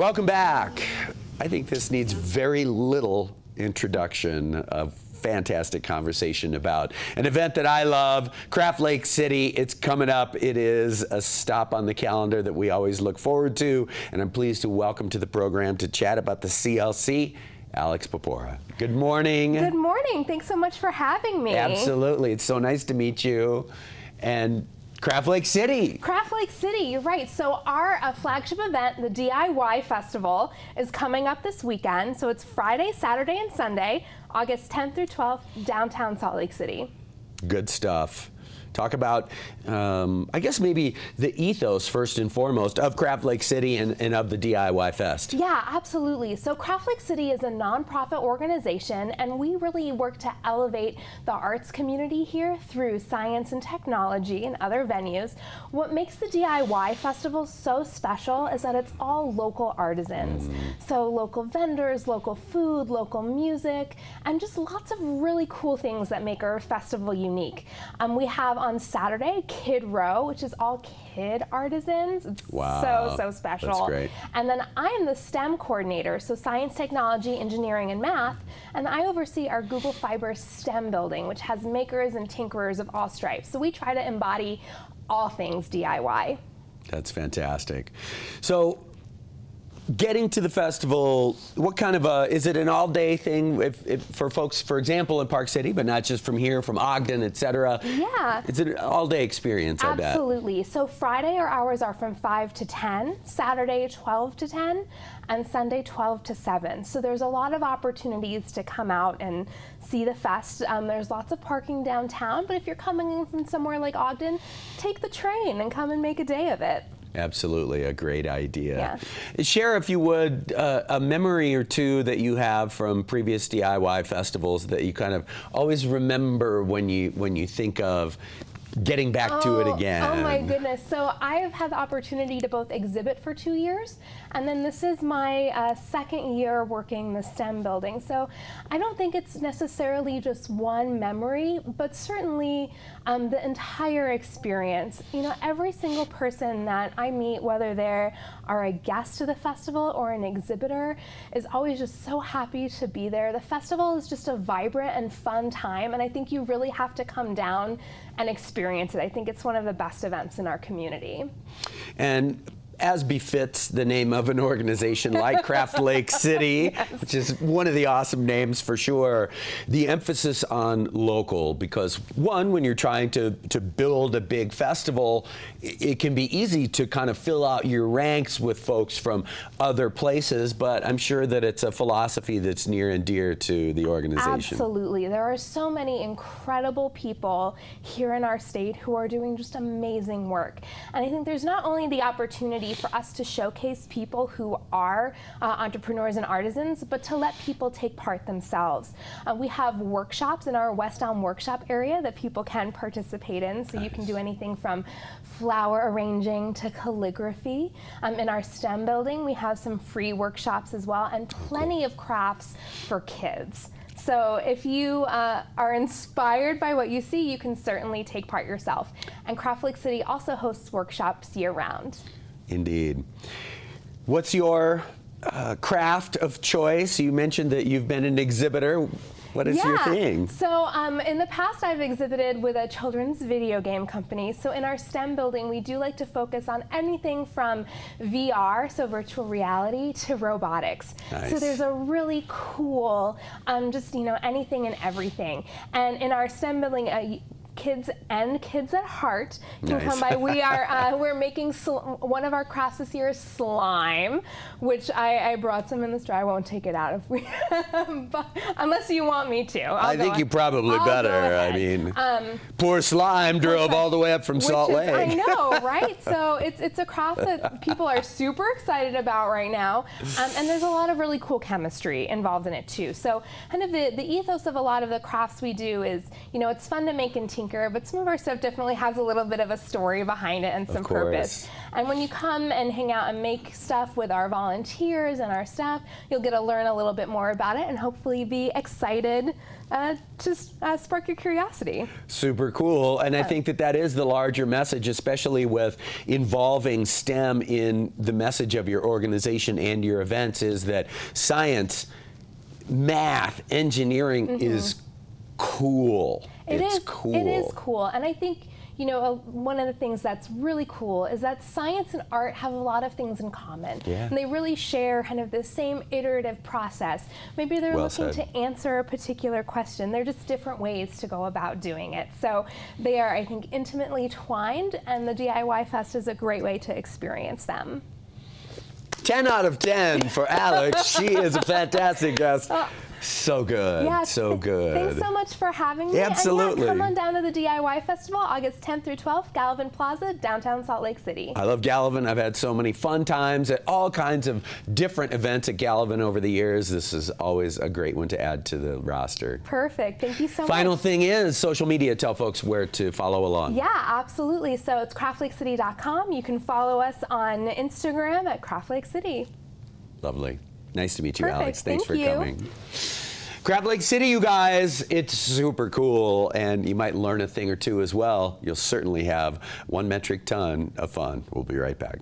Welcome back. I think this needs very little introduction. A fantastic conversation about an event that I love, Craft Lake City. It's coming up. It is a stop on the calendar that we always look forward to, and I'm pleased to welcome to the program to chat about the CLC, Alex Popora. Good morning. Good morning. Thanks so much for having me. Absolutely. It's so nice to meet you. And Craft Lake City. Craft Lake City, you're right. So our flagship event, the DIY Festival, is coming up this weekend. So it's Friday, Saturday, and Sunday, August 10th through 12th, downtown Salt Lake City. Good stuff. Talk about, I guess maybe the ethos first and foremost of Craft Lake City and of the DIY Fest. Yeah, absolutely. So Craft Lake City is a nonprofit organization, and we really work to elevate the arts community here through science and technology and other venues. What makes the DIY Festival so special is that it's all local artisans. So local vendors, local food, local music, and just lots of really cool things that make our festival unique. We have on Saturday Kid Row, which is all kid artisans. It's so special. That's great. And then I am the STEM coordinator, so science, technology, engineering, and math, and I oversee our Google Fiber STEM building, which has makers and tinkerers of all stripes. So we try to embody all things DIY. That's fantastic. So, getting to the festival, what kind of is it an all-day thing if for folks, for example, in Park City, but not just from here, from Ogden, etc.? Yeah. It's an all-day experience, I bet. Absolutely. So Friday, our hours are from 5 to 10, Saturday 12 to 10, and Sunday 12 to 7. So there's a lot of opportunities to come out and see the fest. There's lots of parking downtown, but if you're coming in from somewhere like Ogden, take the train and come and make a day of it. Absolutely, a great idea. Yeah. Share, if you would, a memory or two that you have from previous DIY festivals that you kind of always remember when you think of getting back to it again. Oh my goodness. So I have had the opportunity to both exhibit for 2 years, and then this is my second year working the STEM building. So I don't think it's necessarily just one memory, but certainly the entire experience. You know, every single person that I meet, whether they are a guest to the festival or an exhibitor, is always just so happy to be there. The festival is just a vibrant and fun time, and I think you really have to come down and experience it. I think it's one of the best events in our community. And as befits the name of an organization like Craft Lake City, Yes. which is one of the awesome names for sure, the emphasis on local, because one, when you're trying to build a big festival, it can be easy to kind of fill out your ranks with folks from other places, but I'm sure that it's a philosophy that's near and dear to the organization. Absolutely. There are so many incredible people here in our state who are doing just amazing work. And I think there's not only the opportunity for us to showcase people who are entrepreneurs and artisans, but to let people take part themselves. We have workshops in our West Elm workshop area that people can participate in, so you can do anything from flower arranging to calligraphy. In our STEM building, we have some free workshops as well, and plenty of crafts for kids. So if you are inspired by what you see, you can certainly take part yourself. And Craft Lake City also hosts workshops year-round. Indeed. What's your craft of choice? You mentioned that you've been an exhibitor. What is your thing? So in the past, I've exhibited with a children's video game company. So in our STEM building, we do like to focus on anything from VR, so virtual reality, to robotics. Nice. So there's a really cool, just, you know, anything and everything. And in our STEM building, kids and kids at heart can come by. We are we're making one of our crafts this year is slime, which I brought some in the store. I won't take it out if we but unless you want me to. I think you probably better. I mean, poor slime drove all the way up from Salt Lake. I know, right? So it's a craft that people are super excited about right now, and there's a lot of really cool chemistry involved in it too. So kind of the ethos of a lot of the crafts we do is, you know, it's fun to make in teams. tinker, but some of our stuff definitely has a little bit of a story behind it and some purpose. And when you come and hang out and make stuff with our volunteers and our staff, you'll get to learn a little bit more about it and hopefully be excited to spark your curiosity. Super cool. And I think that that is the larger message, especially with involving STEM in the message of your organization and your events, is that science, math, engineering is cool. It's cool. It is cool. And I think, you know, one of the things that's really cool is that science and art have a lot of things in common. Yeah. And they really share kind of the same iterative process. Maybe they're looking to answer a particular question. They're just different ways to go about doing it. So they are, I think, intimately twined, and the DIY Fest is a great way to experience them. 10 out of 10 for Alex. She is a fantastic guest. So good. Yeah, so good. Thanks so much for having me. Absolutely. And yeah, come on down to the DIY Festival, August 10th through 12th, Gallivan Plaza, downtown Salt Lake City. I love Gallivan. I've had so many fun times at all kinds of different events at Gallivan over the years. This is always a great one to add to the roster. Perfect. Thank you so much. Final thing is social media. Tell folks where to follow along. Yeah, absolutely. So it's craftlakecity.com. You can follow us on Instagram at Craft Lake City. Lovely. Nice to meet you, Perfect. Alex. Thanks for Thank you. coming. Craft Lake City, you guys, it's super cool, and you might learn a thing or two as well. You'll certainly have 1 metric ton of fun. We'll be right back.